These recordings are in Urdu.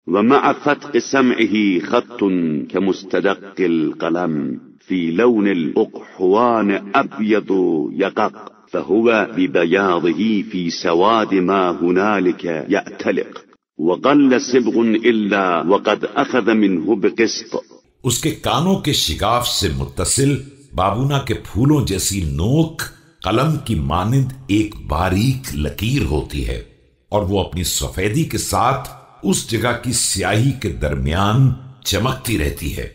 ومع فتق سمعه خط كمستدق القلم في لون الأقحوان أبيض يقق فهو ببياضه في سواد ما هنالك يأتلق وقل صبغ إلا وقد أخذ منه بقسط. اس کے کانوں کے شگاف سے متصل بابونا کے پھولوں جیسی نوک قلم کی مانند ایک باریک لکیر ہوتی ہے، اور وہ اپنی سفیدی کے ساتھ اس جگہ کی سیاہی کے درمیان چمکتی رہتی ہے۔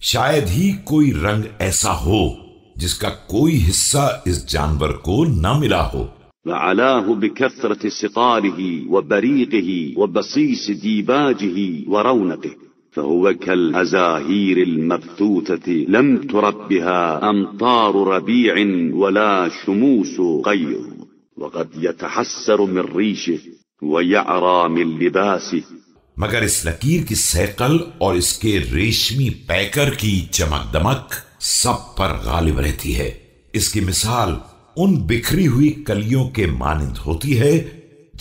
شاید ہی کوئی رنگ ایسا ہو جس کا کوئی حصہ اس جانور کو نہ ملا ہو۔ وعلاه بكثرة سقاله وبريقه وبصيص ديباجه ورونقه فهو كالأزاهير المبثوثة لم ترب بها أمطار ربيع ولا شموس غيظ وقد يتحسر من ريشه ويعرى من لباسه، مگر اس لکیر کی سیقل اور اس کے ریشمی پیکر کی چمک دمک سب پر غالب رہتی ہے۔ اس کی مثال ان بکھری ہوئی کلیوں کے مانند ہوتی ہے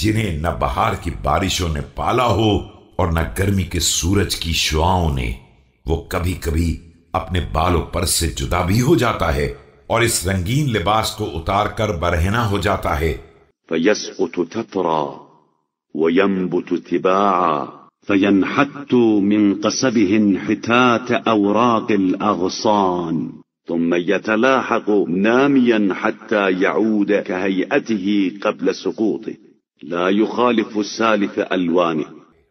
جنہیں نہ بہار کی بارشوں نے پالا ہو اور نہ گرمی کے سورج کی شعاؤں نے۔ وہ کبھی کبھی اپنے بالوں پر سے جدا بھی ہو جاتا ہے اور اس رنگین لباس کو اتار کر برہنہ ہو جاتا ہے۔ فيسقط تترى وينبت تباعا فينحت من قصبه انحتات أوراق الأغصان ثم يتلاحق ناميا حتى يعود كهيئته قبل سقوطه لا يخالف سالف ألوانه۔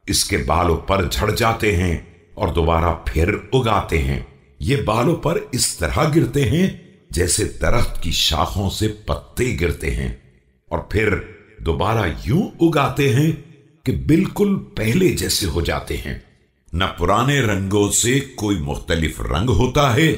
اس کے بالوں پر جھڑ جاتے ہیں اور دوبارہ پھر اگاتے ہیں۔ یہ بالوں پر اس طرح گرتے ہیں جیسے درخت کی شاخوں سے پتے گرتے ہیں، اور پھر دوبارہ یوں اگاتے ہیں کہ بالکل پہلے جیسے ہو جاتے ہیں۔ نہ پرانے رنگوں سے کوئی مختلف رنگ ہوتا ہے